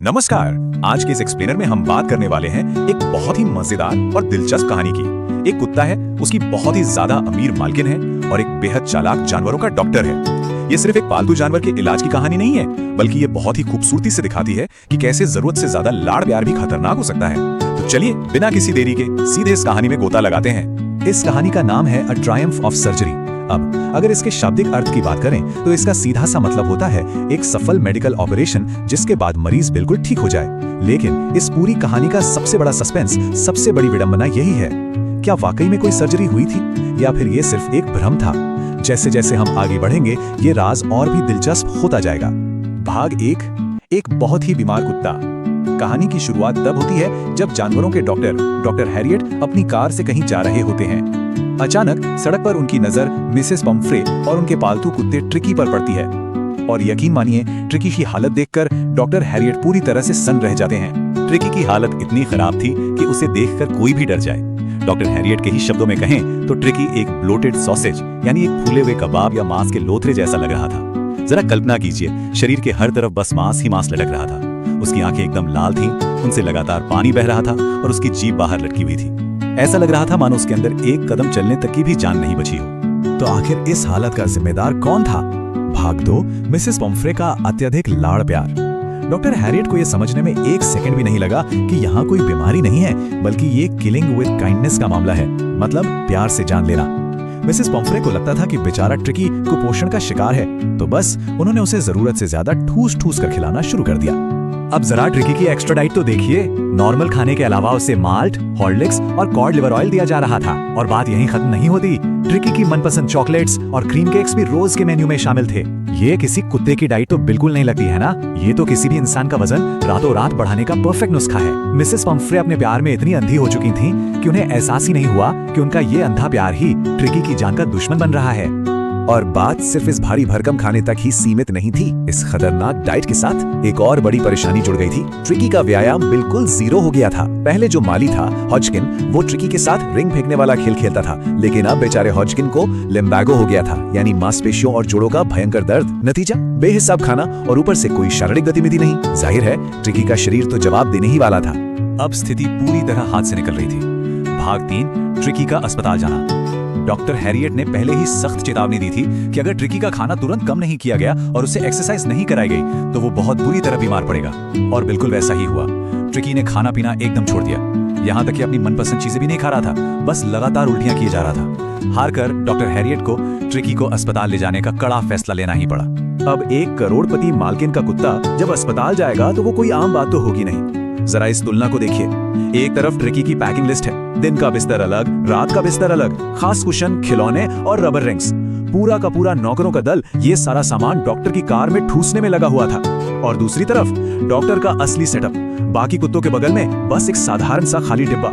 नमस्कार। आज के इस एक्सप्लेनर में हम बात करने वाले हैं एक बहुत ही मजेदार और दिलचस्प कहानी की। एक कुत्ता है, उसकी बहुत ही ज्यादा अमीर मालकिन है और एक बेहद चालाक जानवरों का डॉक्टर है। ये सिर्फ एक पालतू जानवर के इलाज की कहानी नहीं है, बल्कि ये बहुत ही खूबसूरती से दिखाती है कि कैसे जरूरत से ज्यादा लाड़ प्यार भी खतरनाक हो सकता है। तो चलिए बिना किसी देरी के सीधे इस कहानी में गोता लगाते हैं। इस कहानी का नाम है अ ट्रायम्फ ऑफ सर्जरी। अब अगर इसके शाब्दिक अर्थ की बात करें तो इसका सीधा सा मतलब होता है एक सफल मेडिकल ऑपरेशन जिसके बाद मरीज बिल्कुल ठीक हो जाए। लेकिन इस पूरी कहानी का सबसे बड़ा सस्पेंस, सबसे बड़ी विडंबना यही है, क्या वाकई में कोई सर्जरी हुई थी या फिर ये सिर्फ एक भ्रम था। जैसे जैसे हम आगे बढ़ेंगे ये राज और भी दिलचस्प होता जाएगा। भाग एक बहुत ही बीमार कुत्ता। कहानी की शुरुआत तब होती है जब जानवरों के डॉक्टर हैरियट अपनी कार से कहीं जा रहे होते हैं। अचानक सड़क पर उनकी नजर मिसेस पम्फ्रे और उनके पालतू कुत्ते ट्रिकी पर पड़ती है और यकीन मानिए ट्रिकी की हालत देखकर डॉक्टर हैरियट पूरी तरह से सन्न रह जाते हैं। ट्रिकी की हालत इतनी खराब थी कि उसे देखकर कोई भी डर जाए। डॉक्टर हैरियट के ही शब्दों में कहें तो ट्रिकी एक ब्लोटेड सॉसेज यानी एक फूले हुए कबाब या मांस के लोथरे जैसा लग रहा था। जरा कल्पना कीजिए, शरीर के हर तरफ बस मांस ही मांस लटक रहा था। उसकी आंखें एकदम लाल थीं, उनसे लगातार पानी बह रहा था और उसकी जीभ बाहर लटकी हुई थी। ऐसा लग रहा था मानो उसके अंदर एक कदम चलने तक की भी जान नहीं बची हो। तो आखिर इस हालत का जिम्मेदार कौन था? भाग 2, मिसेस पम्फ्रे का अत्यधिक लाड़ प्यार। डॉक्टर हैरियट को यह समझने में एक सेकंड भी नहीं लगा कि यहाँ कोई बीमारी नहीं है, बल्कि ये किलिंग विद काइंडनेस का मामला है, मतलब प्यार से जान लेना। मिसेस पम्फ्रे को लगता था कि बेचारा ट्रिकी कुपोषण का शिकार है, तो बस उन्होंने उसे जरूरत से ज्यादा ठूस ठूस कर खिलाना शुरू कर दिया। अब जरा ट्रिकी की एक्स्ट्रा डाइट तो देखिए। नॉर्मल खाने के अलावा उसे माल्ट, हॉर्लिक्स और कॉड लिवर ऑयल दिया जा रहा था। और बात यहीं खत्म नहीं होती, ट्रिकी की मनपसंद चॉकलेट्स और क्रीम केक्स भी रोज के मेन्यू में शामिल थे। ये किसी कुत्ते की डाइट तो बिल्कुल नहीं लगती है ना। ये तो किसी भी इंसान का वजन रातों रात बढ़ाने का परफेक्ट नुस्खा है। मिसेस पम्फ्रे अपने प्यार में इतनी अंधी हो चुकी थीं कि उन्हें एहसास ही नहीं हुआ कि उनका ये अंधा प्यार ही ट्रिकी की जान का दुश्मन बन रहा है। और बात सिर्फ इस भारी भरकम खाने तक ही सीमित नहीं थी। इस खतरनाक डाइट के साथ एक और बड़ी परेशानी जुड़ गई थी। ट्रिकी का व्यायाम बिल्कुल जीरो हो गया था। पहले जो माली था हॉजकिन, वो ट्रिकी के साथ रिंग फेंकने वाला खेल खेलता था, लेकिन अब बेचारे हॉजकिन को लिम्बैगो हो गया था, यानी मांसपेशियों और जोड़ों का भयंकर दर्द। नतीजा, बेहिसाब खाना और ऊपर से कोई शारीरिक गतिविधि नहीं। जाहिर है ट्रिकी का शरीर तो जवाब देने ही वाला था। अब स्थिति पूरी तरह हाथ से निकल रही थी। भाग 3, ट्रिकी का अस्पताल जाना। डॉक्टर हैरियट ने पहले ही सख्त चेतावनी दी थी कि अगर ट्रिकी का खाना तुरंत कम नहीं किया गया और उसे एक्सरसाइज नहीं कराई गई तो वो बहुत बुरी तरह बीमार पड़ेगा। और बिल्कुल वैसा ही हुआ। ट्रिकी ने खाना पीना एकदम छोड़ दिया, यहाँ तक कि अपनी मनपसंद चीजें भी नहीं खा रहा था, बस लगातार उल्टियां किए जा रहा था। हार कर डॉक्टर हैरियट को ट्रिकी को अस्पताल ले जाने का कड़ा फैसला लेना ही पड़ा। अब 1 करोड़पति मालकिन का कुत्ता जब अस्पताल जाएगा तो वो कोई आम बात तो होगी नहीं। जरा इस तुलना को देखिए। एक तरफ ट्रिकी की पैकिंग लिस्ट है, दिन का बिस्तर अलग, रात का बिस्तर अलग, खास कुशन, खिलौने और रबर रिंग्स, पूरा का पूरा नौकरों का दल ये सारा सामान डॉक्टर की कार में ठूसने में लगा हुआ था। और दूसरी तरफ डॉक्टर का असली सेटअप, बाकी कुत्तों के बगल में बस एक साधारण सा खाली डिब्बा।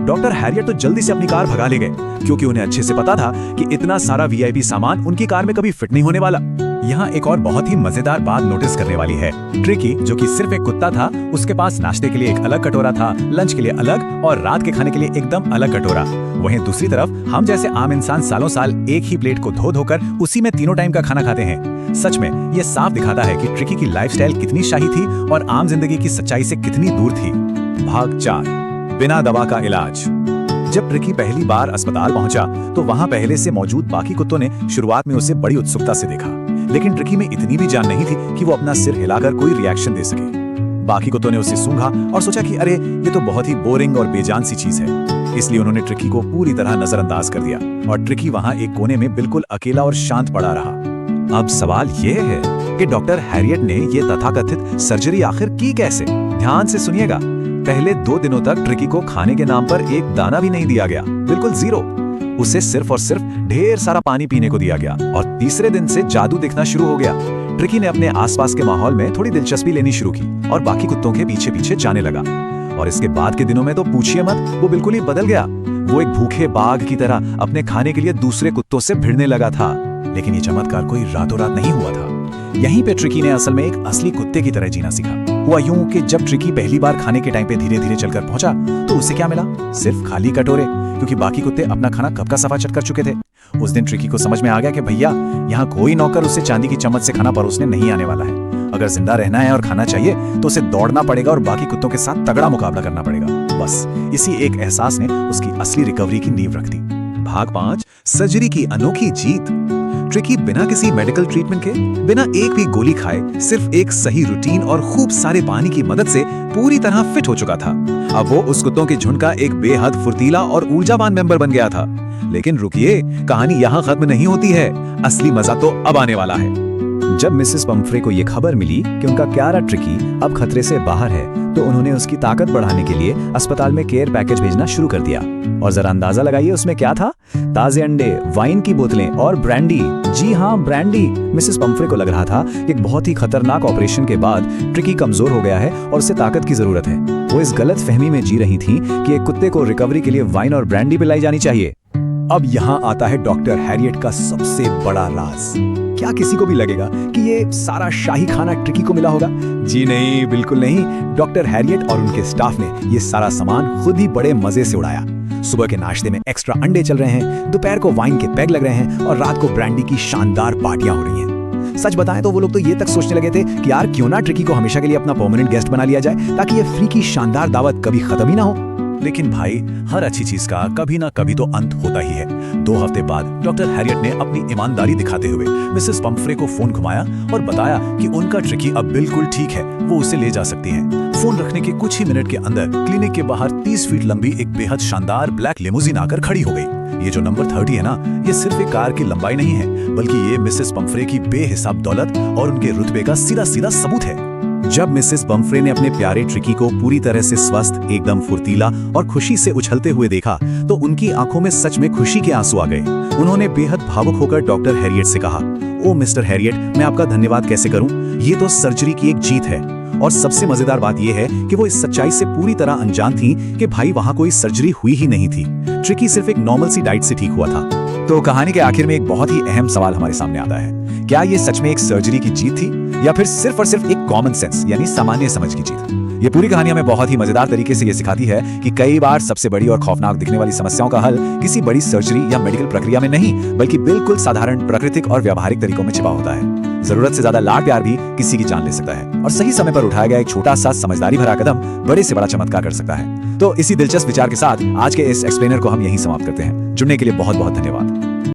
डॉक्टर हैरियट तो जल्दी से अपनी कार भगा ले गए, क्योंकि उन्हें अच्छे से पता था कि इतना सारा वीआईपी सामान उनकी कार में कभी फिट नहीं होने वाला। यहाँ एक और बहुत ही मजेदार बात नोटिस करने वाली है। ट्रिकी, जो कि सिर्फ एक कुत्ता था, उसके पास नाश्ते के लिए एक अलग कटोरा था, लंच के लिए अलग और रात के खाने के लिए एकदम अलग कटोरा। वहीं दूसरी तरफ हम जैसे आम इंसान सालों साल एक ही प्लेट को धो धोकर उसी में तीनों टाइम का खाना खाते हैं। सच में ये साफ दिखाता है कि ट्रिकी की लाइफस्टाइल कितनी शाही थी और आम जिंदगी की सच्चाई से कितनी दूर थी। भाग 4, बिना दवा का इलाज। जब ट्रिकी पहली बार अस्पताल पहुंचा तो वहां पहले से मौजूद बाकी कुत्तों ने शुरुआत में उसे बड़ी उत्सुकता से देखा, लेकिन ट्रिकी में इतनी भी जान नहीं थी कि वो अपना सिर हिलाकर कोई रिएक्शन दे सके। बाकी कुत्तों ने उसे सूंघा और सोचा कि अरे ये तो बहुत ही बोरिंग और बेजान सी चीज है, इसलिए उन्होंने ट्रिकी को पूरी तरह नजरअंदाज कर दिया और ट्रिकी वहां एक कोने में बिल्कुल अकेला और शांत पड़ा रहा। अब सवाल ये है कि डॉक्टर हैरियट ने ये तथाकथित सर्जरी आखिर की कैसे? ध्यान से सुनिएगा। पहले 2 दिनों तक ट्रिकी को खाने के नाम पर एक दाना भी नहीं दिया गया, बिल्कुल जीरो। उसे सिर्फ और सिर्फ ढेर सारा पानी पीने को दिया गया और तीसरे दिन से जादू दिखना शुरू हो गया। ट्रिकी ने अपने आसपास के माहौल में थोड़ी दिलचस्पी लेनी शुरू की और बाकी कुत्तों के पीछे पीछे जाने लगा। और इसके बाद के दिनों में तो पूछिए मत, वो बिल्कुल ही बदल गया। वो एक भूखे बाघ की तरह अपने खाने के लिए दूसरे कुत्तों से भिड़ने लगा था। लेकिन ये चमत्कार कोई रातों रात नहीं हुआ था। यहीं पे ट्रिकी ने असल में एक असली कुत्ते की तरह जीना सीखा। हुआ यूं कि जब ट्रिकी पहली बार खाने के टाइम पे धीरे धीरे चलकर पहुंचा तो उसे क्या मिला? सिर्फ खाली कटोरे, क्योंकि बाकी कुत्ते अपना खाना कब का सफा चट कर चुके थे। उस दिन ट्रिकी को समझ में आ गया कि भैया यहाँ कोई नौकर उसे चांदी की चम्मच से खाना परोसने नहीं आने वाला है। अगर जिंदा रहना है और खाना चाहिए तो उसे दौड़ना पड़ेगा और बाकी कुत्तों के साथ तगड़ा मुकाबला करना पड़ेगा। बस इसी एक एहसास ने उसकी असली रिकवरी की नींव रख दी। भाग 5, सर्जरी की अनोखी जीत। ट्रिकी बिना किसी मेडिकल ट्रीटमेंट के, बिना एक भी गोली खाए, सिर्फ एक सही रूटीन और खूब सारे पानी की मदद से पूरी तरह फिट हो चुका था। अब वो उस कुत्तों के झुंड का एक बेहद फुर्तीला और ऊर्जावान मेंबर बन गया था। लेकिन रुकिए, कहानी यहाँ खत्म नहीं होती है। असली मजा तो अब आने वाला है। जब मिसेस पम्फ्रे को ये खबर मिली कि उनका प्यारा ट्रिकी अब खतरे से बाहर है, तो उन्होंने उसकी ताकत बढ़ाने के लिए अस्पताल में केयर पैकेज भेजना शुरू कर दिया। और जरा अंदाजा लगाइए उसमें क्या था? ताजे अंडे, वाइन की बोतलें और ब्रांडी। जी हाँ, ब्रांडी। मिसेस पम्फ्रे को लग रहा था कि एक बहुत ही खतरनाक ऑपरेशन के बाद ट्रिकी कमजोर हो गया है और उसे ताकत की जरूरत है। वो इस गलत फहमी में जी रही थी कि एक कुत्ते को रिकवरी के लिए वाइन और ब्रांडी पिलाई जानी चाहिए। अब यहाँ आता है डॉक्टर हैरियट का सबसे बड़ा राज। क्या किसी को भी लगेगा कि ये सारा शाही खाना ट्रिकी को मिला होगा? जी नहीं, बिल्कुल नहीं। डॉक्टर हैरियट और उनके स्टाफ ने ये सारा सामान खुद ही बड़े मजे से उड़ाया। सुबह के नाश्ते में एक्स्ट्रा अंडे चल रहे हैं, दोपहर को वाइन के पैग लग रहे हैं और रात को ब्रांडी की शानदार पार्टियां हो रही हैं। सच बताएं तो वो लोग तो ये तक सोचने लगे थे कि यार क्यों ना ट्रिकी को हमेशा के लिए अपना परमानेंट गेस्ट बना लिया जाए, ताकि ये फ्री की शानदार दावत कभी खत्म ही ना हो। लेकिन भाई, हर अच्छी चीज का कभी ना कभी तो अंत होता ही है। 2 हफ्ते बाद डॉक्टर हैरियट ने अपनी ईमानदारी दिखाते हुए मिसेस पम्फ्रे को फोन घुमाया और बताया कि उनका ट्रिकी अब बिल्कुल ठीक है, वो उसे ले जा सकती हैं। फोन रखने के कुछ ही मिनट के अंदर क्लिनिक के बाहर 30 फीट लंबी एक बेहद शानदार ब्लैक लिमोजिन आकर खड़ी हो गई। ये जो नंबर 30 है ना, ये सिर्फ एक कार की लंबाई नहीं है, बल्कि ये मिसेस पम्फ्रे की बेहिसाब दौलत और उनके रुतबे का सीधा सीधा सबूत है। जब मिसेस पम्फ्रे ने अपने प्यारे ट्रिकी को पूरी तरह से स्वस्थ, एकदम फुर्तीला और खुशी से उछलते हुए देखा, तो उनकी आंखों में सच में खुशी के आंसू आ गए। उन्होंने बेहद भावुक होकर डॉक्टर हैरियट से कहा, ओ मिस्टर हैरियट, मैं आपका धन्यवाद कैसे करूं? ये तो सर्जरी की एक जीत है। और सबसे मजेदार बात यह है कि वो इस सच्चाई से पूरी तरह अनजान थी कि भाई वहां कोई सर्जरी हुई ही नहीं थी। ट्रिकी सिर्फ एक नॉर्मल सी डाइट से ठीक हुआ था। तो कहानी के आखिर में एक बहुत ही अहम सवाल हमारे सामने आता है, क्या ये सच में एक सर्जरी की जीत थी या फिर सिर्फ और सिर्फ एक कॉमन सेंस यानी सामान्य समझ की जीत? ये पूरी कहानी हमें बहुत ही मजेदार तरीके से ये सिखाती है कि कई बार सबसे बड़ी और खौफनाक दिखने वाली समस्याओं का हल किसी बड़ी सर्जरी या मेडिकल प्रक्रिया में नहीं, बल्कि बिल्कुल साधारण प्राकृतिक और व्यावहारिक तरीकों में छिपा होता है। जरूरत से ज्यादा लाड प्यार भी किसी की जान ले सकता है, और सही समय पर उठाया गया एक छोटा सा समझदारी भरा कदम बड़े से बड़ा चमत्कार कर सकता है। तो इसी दिलचस्प विचार के साथ आज के इस एक्सप्लेनर को हम यहीं समाप्त करते हैं। जुड़ने के लिए बहुत बहुत धन्यवाद।